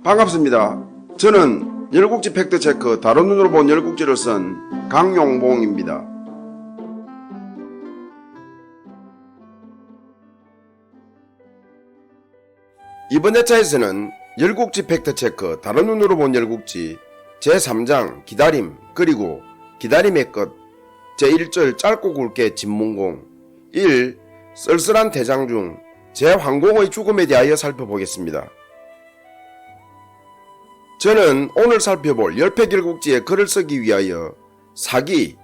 반갑습니다. 저는 열국지 팩트체크 다른 눈으로 본 열국지를 쓴 강용봉입니다. 이번 회차에서는 열국지 팩트체크 다른 눈으로 본 열국지 제3장 기다림 그리고 기다림의 끝 제1절 짧고 굵게 진문공 1. 쓸쓸한 대장 중 제황공의 죽음에 대하여 살펴보겠습니다. 저는 오늘 살펴볼 열패결국지에 글을 쓰기 위하여 사기,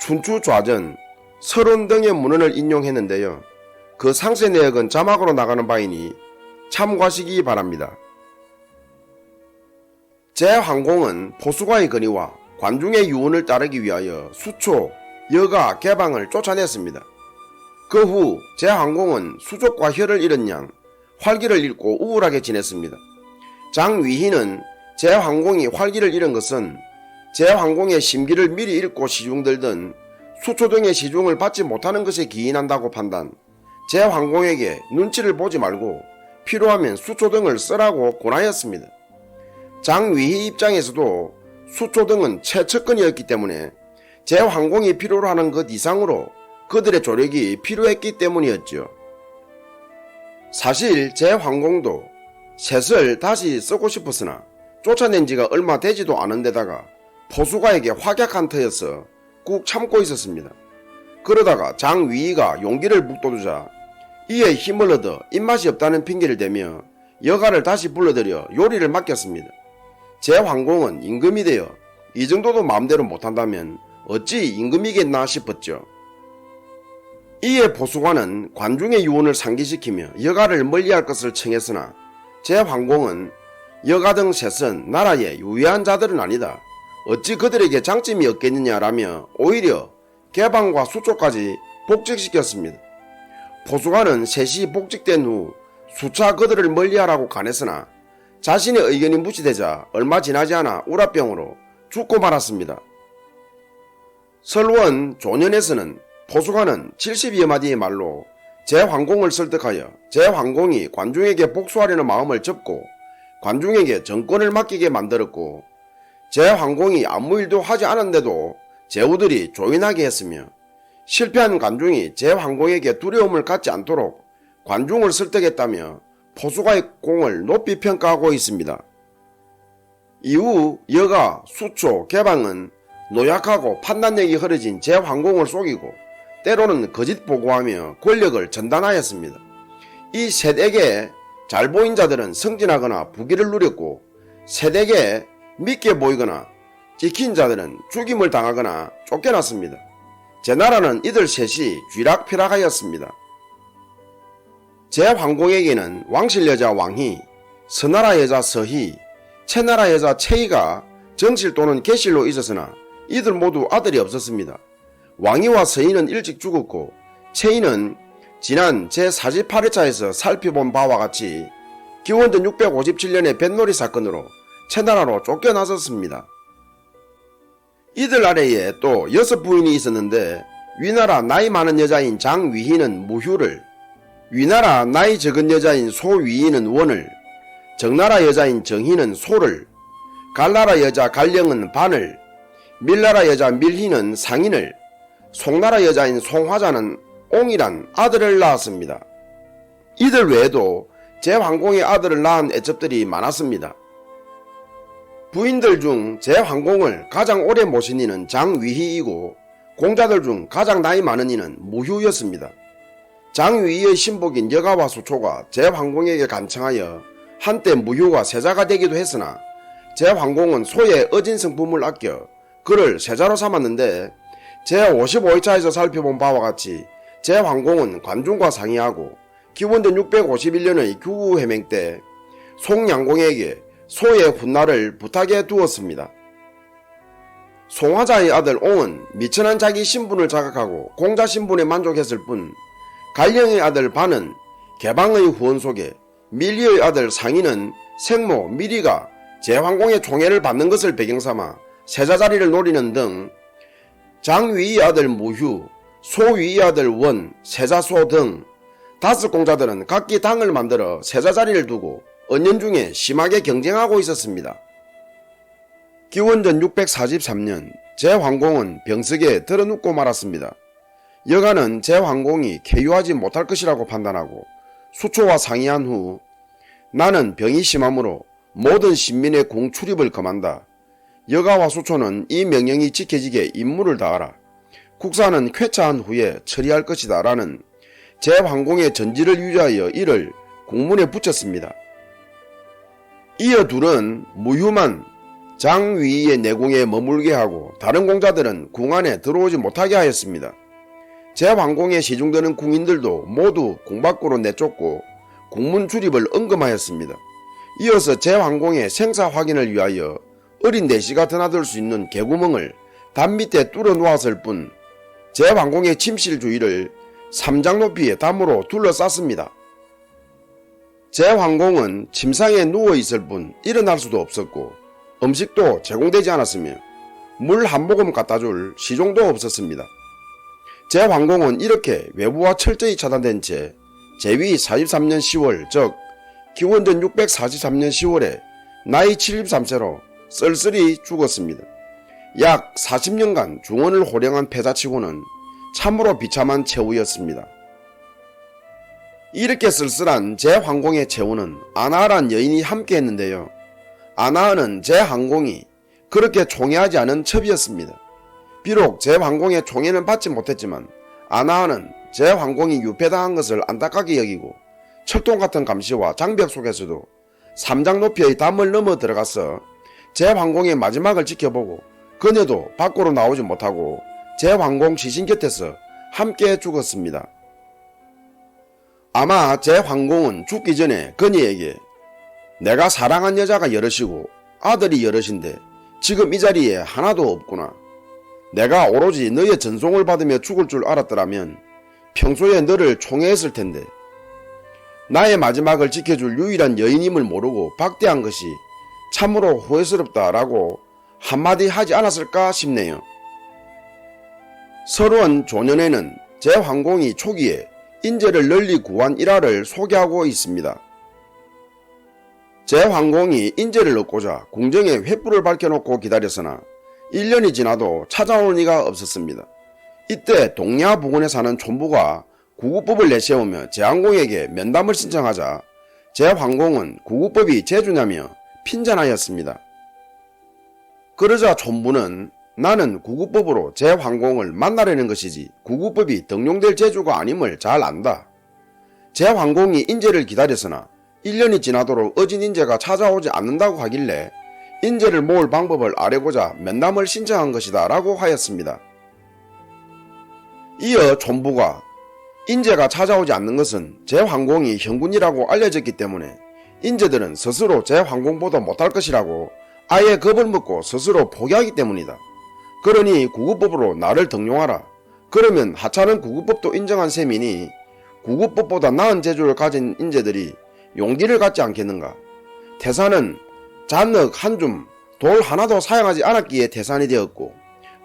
춘추좌전, 서론 등의 문헌을 인용했는데요. 그 상세 내역은 자막으로 나가는 바이니 참고하시기 바랍니다. 제황공은 포수가의 건의와 관중의 유언을 따르기 위하여 수초, 여가, 개방을 쫓아냈습니다. 그 후 제황공은 수족과 혀를 잃은 양 활기를 잃고 우울하게 지냈습니다. 장위희는 제황공이 활기를 잃은 것은 제황공의 심기를 미리 읽고 시중들던 수초 등의 시중을 받지 못하는 것에 기인한다고 판단, 제황공에게 눈치를 보지 말고 필요하면 수초 등을 쓰라고 권하였습니다. 장위희 입장에서도 수초 등은 최측근이었기 때문에 제황공이 필요로 하는 것 이상으로 그들의 조력이 필요했기 때문이었죠. 사실 제황공도 셋을 다시 쓰고 싶었으나 쫓아낸 지가 얼마 되지도 않은 데다가 포수가에게 확약한 터여서 꾹 참고 있었습니다. 그러다가 장위희가 용기를 북돋우자 이에 힘을 얻어 입맛이 없다는 핑계를 대며 여가를 다시 불러들여 요리를 맡겼습니다. 제황공은 임금이 되어 이 정도도 마음대로 못한다면 어찌 임금이겠나 싶었죠. 이에 포수관은 관중의 유언을 상기시키며 여가를 멀리할 것을 청했으나 제황공은 여가 등 셋은 나라의 유해한 자들은 아니다. 어찌 그들에게 장점이 없겠느냐라며 오히려 개방과 수초까지 복직시켰습니다. 포수관은 셋이 복직된 후 수차 그들을 멀리하라고 간했으나 자신의 의견이 무시되자 얼마 지나지 않아 우라병으로 죽고 말았습니다. 설원 조년에서는 포수관은 70여 마디의 말로 제황공을 설득하여 제황공이 관중에게 복수하려는 마음을 접고 관중에게 정권을 맡기게 만들었고, 제황공이 아무 일도 하지 않았는데도 제후들이 조인하게 했으며 실패한 관중이 제황공에게 두려움을 갖지 않도록 관중을 설득했다며 포수가의 공을 높이 평가하고 있습니다. 이후 여가, 수초, 개방은 노약하고 판단력이 흐려진 제황공을 속이고 때로는 거짓 보고하며 권력을 전단하였습니다. 이 셋에게 잘 보인 자들은 승진하거나 부귀를 누렸고 셋에게 믿게 보이거나 찍힌 자들은 죽임을 당하거나 쫓겨났습니다. 제나라는 이들 셋이 쥐락펴락하였습니다. 제황공에게는 왕실 여자 왕희, 서나라 여자 서희, 채나라 여자 채희가 정실 또는 계실로 있었으나 이들 모두 아들이 없었습니다. 왕희와 서희는 일찍 죽었고 채희는 지난 제48회차에서 살펴본 바와 같이 기원전 657년의 뱃놀이 사건으로 채나라로 쫓겨나섰습니다. 이들 아래에 또 6부인이 있었는데 위나라 나이 많은 여자인 장위희는 무휴를, 위나라 나이 적은 여자인 소위희는 원을, 정나라 여자인 정희는 소를, 갈나라 여자 갈령은 반을, 밀나라 여자 밀희는 상인을, 송나라 여자인 송화자는 옹이란 아들을 낳았습니다. 이들 외에도 제황공의 아들을 낳은 애첩들이 많았습니다. 부인들 중 제황공을 가장 오래 모신 이는 장위희이고 공자들 중 가장 나이 많은 이는 무휴였습니다. 장위희의 신복인 여가와 수초가 제황공에게 간청하여 한때 무휴가 세자가 되기도 했으나 제황공은 소의 어진 성품을 아껴 그를 세자로 삼았는데 제55회차에서 살펴본 바와 같이 제황공은 관중과 상의하고 기원전 651년의 규우해맹 때 송양공에게 소의 훗날을 부탁해 두었습니다. 송화자의 아들 옹은 미천한 자기 신분을 자각하고 공자 신분에 만족했을 뿐 갈령의 아들 반은 개방의 후원 속에 밀리의 아들 상인은 생모 밀리가 제황공의 총애를 받는 것을 배경삼아 세자 자리를 노리는 등 장위의 아들 무휴, 소위의 아들 원, 세자소 등 5 공자들은 각기 당을 만들어 세자 자리를 두고 은연중에 심하게 경쟁하고 있었습니다. 기원전 643년 제황공은 병석에 들어눕고 말았습니다. 여가는 제황공이 쾌유하지 못할 것이라고 판단하고 수초와 상의한 후 나는 병이 심하므로 모든 신민의 궁 출입을 금한다. 여가와 수초는 이 명령이 지켜지게 임무를 다하라. 국사는 쾌차한 후에 처리할 것이다 라는 제황공의 전지를 유지하여 이를 국문에 붙였습니다. 이어 둘은 무휴만 장위의 내궁에 머물게 하고 다른 공자들은 궁 안에 들어오지 못하게 하였습니다. 제황공에 시중되는 궁인들도 모두 궁 밖으로 내쫓고 국문 출입을 언금하였습니다. 이어서 제황공의 생사 확인을 위하여 어린 내시가 드나들 수 있는 개구멍을 담 밑에 뚫어 놓았을 뿐 제황공의 침실 주위를 3장 높이의 담으로 둘러쌌습니다. 제황공은 침상에 누워있을 뿐 일어날 수도 없었고 음식도 제공되지 않았으며 물 한 모금 갖다줄 시종도 없었습니다. 제황공은 이렇게 외부와 철저히 차단된 채 제위 43년 10월 즉 기원전 643년 10월에 나이 73세로 쓸쓸히 죽었습니다. 약 40년간 중원을 호령한 패자치고는 참으로 비참한 최후였습니다. 이렇게 쓸쓸한 제황공의 최후는 아나아란 여인이 함께했는데요. 아나아는 제황공이 그렇게 총애하지 않은 첩이었습니다. 비록 제황공의 총애는 받지 못했지만 아나아는 제황공이 유폐당한 것을 안타깝게 여기고 철동같은 감시와 장벽 속에서도 3장 높이의 담을 넘어 들어가서 제황공의 마지막을 지켜보고 그녀도 밖으로 나오지 못하고 제황공 시신 곁에서 함께 죽었습니다. 아마 제황공은 죽기 전에 그녀에게 내가 사랑한 여자가 여럿이고 아들이 여럿인데 지금 이 자리에 하나도 없구나. 내가 오로지 너의 전송을 받으며 죽을 줄 알았더라면 평소에 너를 총애했을 텐데 나의 마지막을 지켜줄 유일한 여인임을 모르고 박대한 것이 참으로 후회스럽다라고 한마디 하지 않았을까 싶네요. 서론 조년에는 제황공이 초기에 인재를 널리 구한 일화를 소개하고 있습니다. 제황공이 인재를 얻고자 궁정에 횃불을 밝혀놓고 기다렸으나 1년이 지나도 찾아오는 이가 없었습니다. 이때 동야 부근에 사는 촌부가 구구법을 내세우며 제황공에게 면담을 신청하자 제황공은 구구법이 제주냐며 핀잔하였습니다. 그러자 촌부는 나는 구구법으로 제황공을 만나려는 것이지 구구법이 등용될 제주가 아님을 잘 안다. 제황공이 인재를 기다렸으나 1년이 지나도록 어진 인재가 찾아오지 않는다고 하길래 인재를 모을 방법을 아뢰고자 면담을 신청한 것이다 라고 하였습니다. 이어 촌부가 인재가 찾아오지 않는 것은 제황공이 형군이라고 알려졌기 때문에 인재들은 스스로 제황공보다 못할 것이라고 아예 겁을 먹고 스스로 포기하기 때문이다. 그러니 구구법으로 나를 등용하라. 그러면 하찮은 구구법도 인정한 셈이니 구구법보다 나은 재주를 가진 인재들이 용기를 갖지 않겠는가. 태산은 잔흙 한 줌, 돌 하나도 사용하지 않았기에 태산이 되었고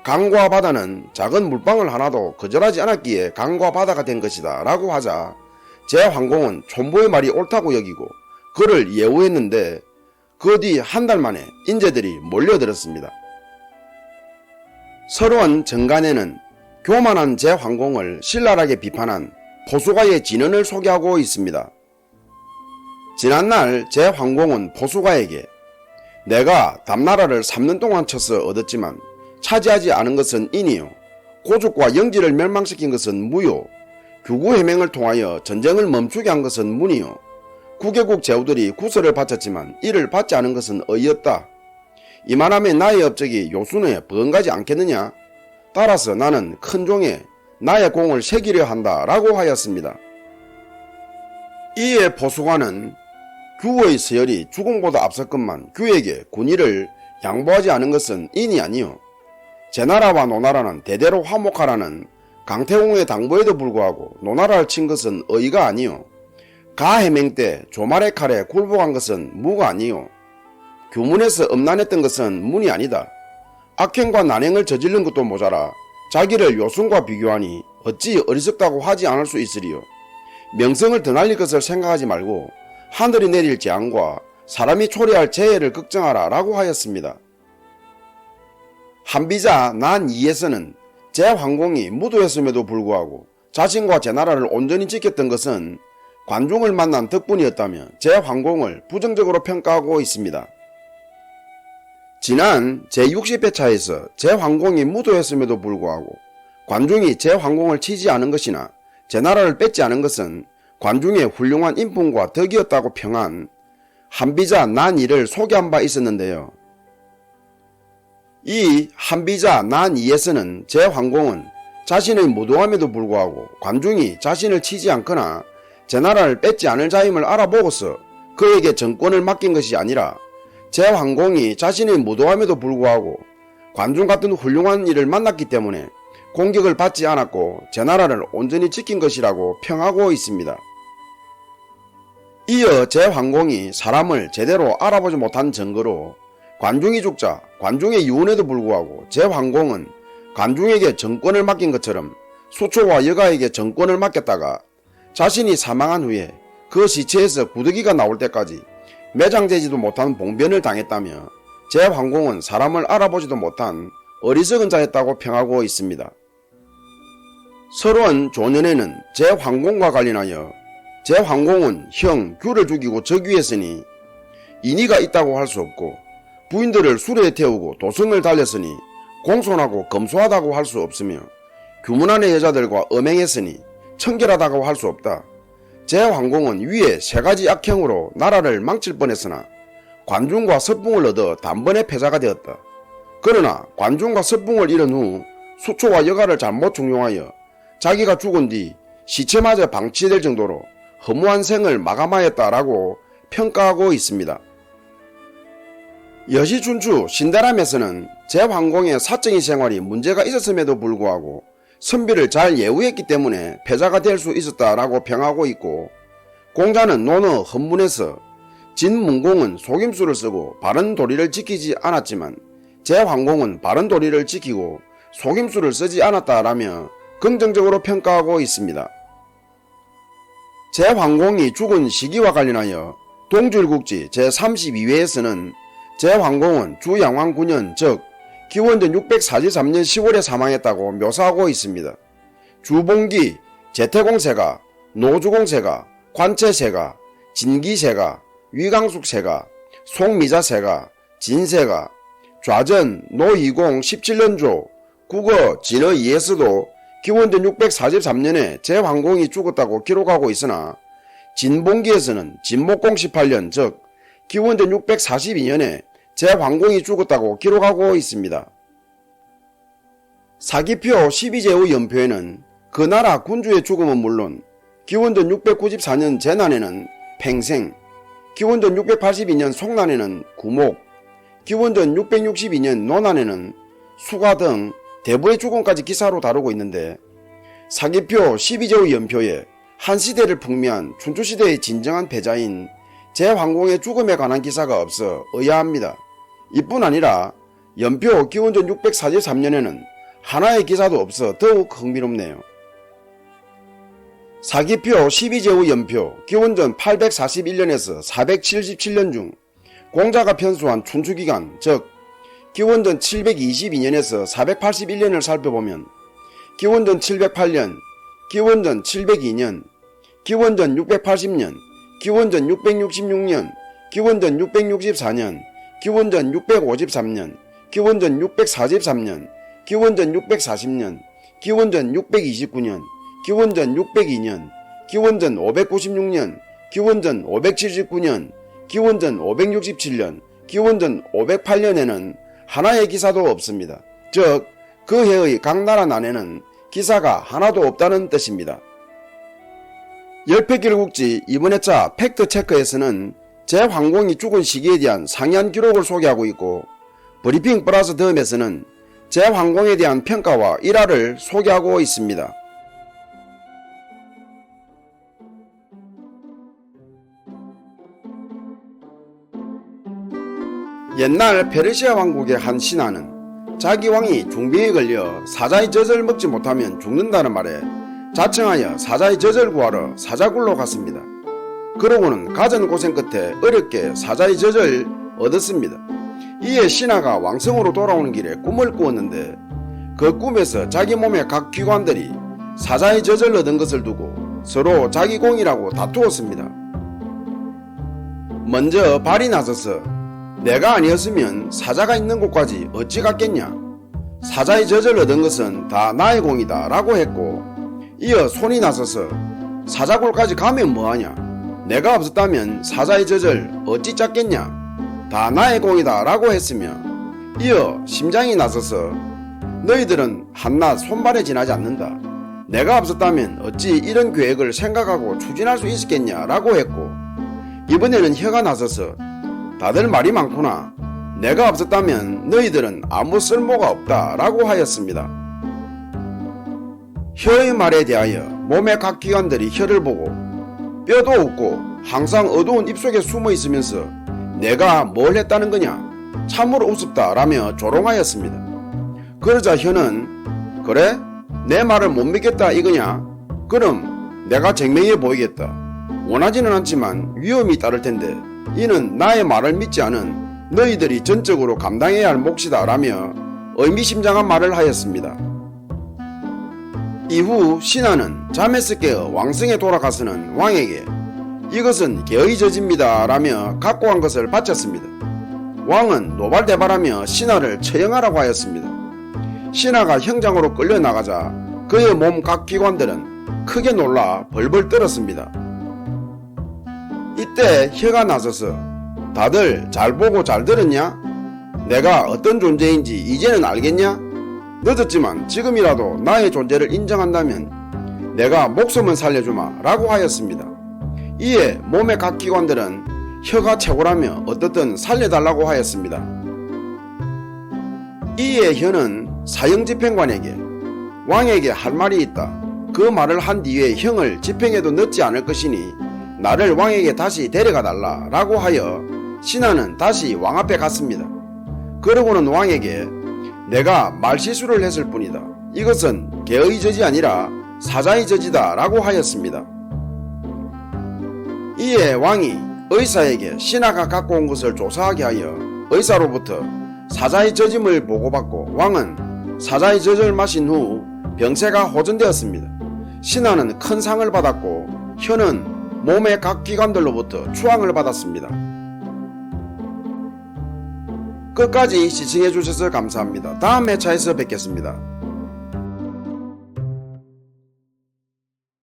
강과 바다는 작은 물방울 하나도 거절하지 않았기에 강과 바다가 된 것이다 라고 하자 제황공은 촌부의 말이 옳다고 여기고 그를 예우했는데 그 뒤 한 달 만에 인재들이 몰려들었습니다. 서론 정간에는 교만한 제황공을 신랄하게 비판한 포수가의 진언을 소개하고 있습니다. 지난날 제황공은 포수가에게 내가 담나라를 3년 동안 쳐서 얻었지만 차지하지 않은 것은 인이요 고죽과 영지를 멸망시킨 것은 무요 규구해맹을 통하여 전쟁을 멈추게 한 것은 문이요 구개국 제후들이 구설을 바쳤지만 이를 받지 않은 것은 의였다. 이만하면 나의 업적이 요순에 버금가지 않겠느냐. 따라서 나는 큰 종에 나의 공을 새기려 한다 라고 하였습니다. 이에 포수관은 규의 서열이 주공보다 앞섰건만 규에게 군의를 양보하지 않은 것은 인이 아니요 제나라와 노나라는 대대로 화목하라는 강태공의 당부에도 불구하고 노나라를 친 것은 의가 아니요 가해맹 때 조말의 칼에 굴복한 것은 무가 아니요 규문에서 음란했던 것은 문이 아니다. 악행과 난행을 저지른 것도 모자라 자기를 요순과 비교하니 어찌 어리석다고 하지 않을 수 있으리요. 명성을 드날릴 것을 생각하지 말고 하늘이 내릴 재앙과 사람이 초래할 재해를 걱정하라 라고 하였습니다. 한비자 난 2에서는 제황공이 무도했음에도 불구하고 자신과 제나라를 온전히 지켰던 것은 관중을 만난 덕분이었다며 제황공을 부정적으로 평가하고 있습니다. 지난 제60회차에서 제황공이 무도했음에도 불구하고 관중이 제황공을 치지 않은 것이나 제나라를 뺏지 않은 것은 관중의 훌륭한 인품과 덕이었다고 평한 한비자 난2를 소개한 바 있었는데요. 이 한비자 난2에서는 제황공은 자신의 무도함에도 불구하고 관중이 자신을 치지 않거나 제나라를 뺏지 않을 자임을 알아보고서 그에게 정권을 맡긴 것이 아니라 제황공이 자신의 무도함에도 불구하고 관중 같은 훌륭한 이를 만났기 때문에 공격을 받지 않았고 제나라를 온전히 지킨 것이라고 평하고 있습니다. 이어 제황공이 사람을 제대로 알아보지 못한 증거로 관중이 죽자 관중의 유언에도 불구하고 제황공은 관중에게 정권을 맡긴 것처럼 수초와 여가에게 정권을 맡겼다가 자신이 사망한 후에 그 시체에서 구더기가 나올 때까지 매장되지도 못한 봉변을 당했다며 제황공은 사람을 알아보지도 못한 어리석은 자였다고 평하고 있습니다. 서론 조년에는 제황공과 관련하여 제황공은 형 규를 죽이고 즉위했으니 인의가 있다고 할 수 없고 부인들을 수레에 태우고 도성을 달렸으니 공손하고 검소하다고 할 수 없으며 규문안의 여자들과 음행했으니 청결하다고 할 수 없다. 제황공은 위에 3가지 악행으로 나라를 망칠 뻔했으나 관중과 서풍을 얻어 단번에 패자가 되었다. 그러나 관중과 서풍을 잃은 후 수초와 여가를 잘못 중용하여 자기가 죽은 뒤 시체마저 방치될 정도로 허무한 생을 마감하였다라고 평가하고 있습니다. 여시춘추 신대람에서는 제황공의 사적인 생활이 문제가 있었음에도 불구하고 선비를 잘 예우했기 때문에 패자가 될 수 있었다라고 평하고 있고, 공자는 논어 헌문에서 진문공은 속임수를 쓰고 바른 도리를 지키지 않았지만 제황공은 바른 도리를 지키고 속임수를 쓰지 않았다라며 긍정적으로 평가하고 있습니다. 제황공이 죽은 시기와 관련하여 동주일국지 제32회에서는 제황공은 주양왕 9년 즉 기원전 643년 10월에 사망했다고 묘사하고 있습니다. 주봉기, 제태공세가, 노주공세가, 관체세가, 진기세가, 위강숙세가, 송미자세가, 진세가, 좌전 노이공 17년조 국어 진어 2에서도 기원전 643년에 제황공이 죽었다고 기록하고 있으나 진봉기에서는 진목공 18년 즉 기원전 642년에 제황공이 죽었다고 기록하고 있습니다. 사기표 12제후 연표에는 그 나라 군주의 죽음은 물론 기원전 694년 제난에는 팽생, 기원전 682년 송난에는 구목, 기원전 662년 노난에는 수가 등 대부의 죽음까지 기사로 다루고 있는데, 사기표 12제후 연표에 한시대를 풍미한 춘추시대의 진정한 패자인 제황공의 죽음에 관한 기사가 없어 의아합니다. 이뿐 아니라 연표 기원전 643년에는 하나의 기사도 없어 더욱 흥미롭네요. 사기표 12제후 연표 기원전 841년에서 477년 중 공자가 편수한 춘추기간 즉 기원전 722년에서 481년을 살펴보면 기원전 708년, 기원전 702년, 기원전 680년, 기원전 666년, 기원전 664년, 기원전 653년, 기원전 643년, 기원전 640년, 기원전 629년, 기원전 602년, 기원전 596년, 기원전 579년, 기원전 567년, 기원전 508년에는 하나의 기사도 없습니다. 즉, 그 해의 각 나라 난에는 기사가 하나도 없다는 뜻입니다. 열패길국지 이번 회차 팩트체크에서는 제황공이 죽은 시기에 대한 상이한 기록을 소개하고 있고, 브리핑 플러스 덤에서는 제황공에 대한 평가와 일화를 소개하고 있습니다. 옛날 페르시아 왕국의 한 신하는 자기 왕이 중병에 걸려 사자의 젖을 먹지 못하면 죽는다는 말에 자청하여 사자의 젖을 구하러 사자굴로 갔습니다. 그러고는 갖은 고생 끝에 어렵게 사자의 젖을 얻었습니다. 이에 신하가 왕성으로 돌아오는 길에 꿈을 꾸었는데 그 꿈에서 자기 몸의 각 기관들이 사자의 젖을 얻은 것을 두고 서로 자기 공이라고 다투었습니다. 먼저 발이 나서서 내가 아니었으면 사자가 있는 곳까지 어찌 갔겠냐, 사자의 젖을 얻은 것은 다 나의 공이다 라고 했고, 이어 손이 나서서 사자골까지 가면 뭐하냐, 내가 없었다면 사자의 젖을 어찌 짰겠냐, 다 나의 공이다 라고 했으며, 이어 심장이 나서서 너희들은 한낱 손발에 지나지 않는다, 내가 없었다면 어찌 이런 계획을 생각하고 추진할 수 있었겠냐 라고 했고, 이번에는 혀가 나서서 다들 말이 많구나, 내가 없었다면 너희들은 아무 쓸모가 없다 라고 하였습니다. 혀의 말에 대하여 몸의 각 기관들이 혀를 보고 뼈도 없고 항상 어두운 입속에 숨어 있으면서 내가 뭘 했다는 거냐, 참으로 우습다 라며 조롱하였습니다. 그러자 혀는 그래? 내 말을 못 믿겠다 이거냐? 그럼 내가 증명해 보이겠다. 원하지는 않지만 위험이 따를 텐데 이는 나의 말을 믿지 않은 너희들이 전적으로 감당해야 할 몫이다 라며 의미심장한 말을 하였습니다. 이후 신하는 잠에서 깨어 왕성에 돌아가서는 왕에게 이것은 개의 젖입니다 라며 갖고 간 것을 바쳤습니다. 왕은 노발대발하며 신하를 처형하라고 하였습니다. 신하가 형장으로 끌려나가자 그의 몸 각 기관들은 크게 놀라 벌벌 떨었습니다. 이때 혀가 나서서 다들 잘 보고 잘 들었냐? 내가 어떤 존재인지 이제는 알겠냐? 늦었지만 지금이라도 나의 존재를 인정한다면 내가 목숨은 살려주마 라고 하였습니다. 이에 몸의 각 기관들은 혀가 최고라며 어떻든 살려달라고 하였습니다. 이에 혀는 사형집행관에게 왕에게 할 말이 있다, 그 말을 한 뒤에 형을 집행에도 넣지 않을 것이니 나를 왕에게 다시 데려가 달라 라고 하여 신하는 다시 왕 앞에 갔습니다. 그러고는 왕에게 내가 말실수를 했을 뿐이다, 이것은 개의 젖이 아니라 사자의 젖이다 라고 하였습니다. 이에 왕이 의사에게 신하가 갖고 온 것을 조사하게 하여 의사로부터 사자의 젖임을 보고받고 왕은 사자의 젖을 마신 후 병세가 호전되었습니다. 신하는 큰 상을 받았고 혀는 몸의 각 기관들로부터 추앙을 받았습니다. 끝까지 시청해주셔서 감사합니다. 다음 회차에서 뵙겠습니다.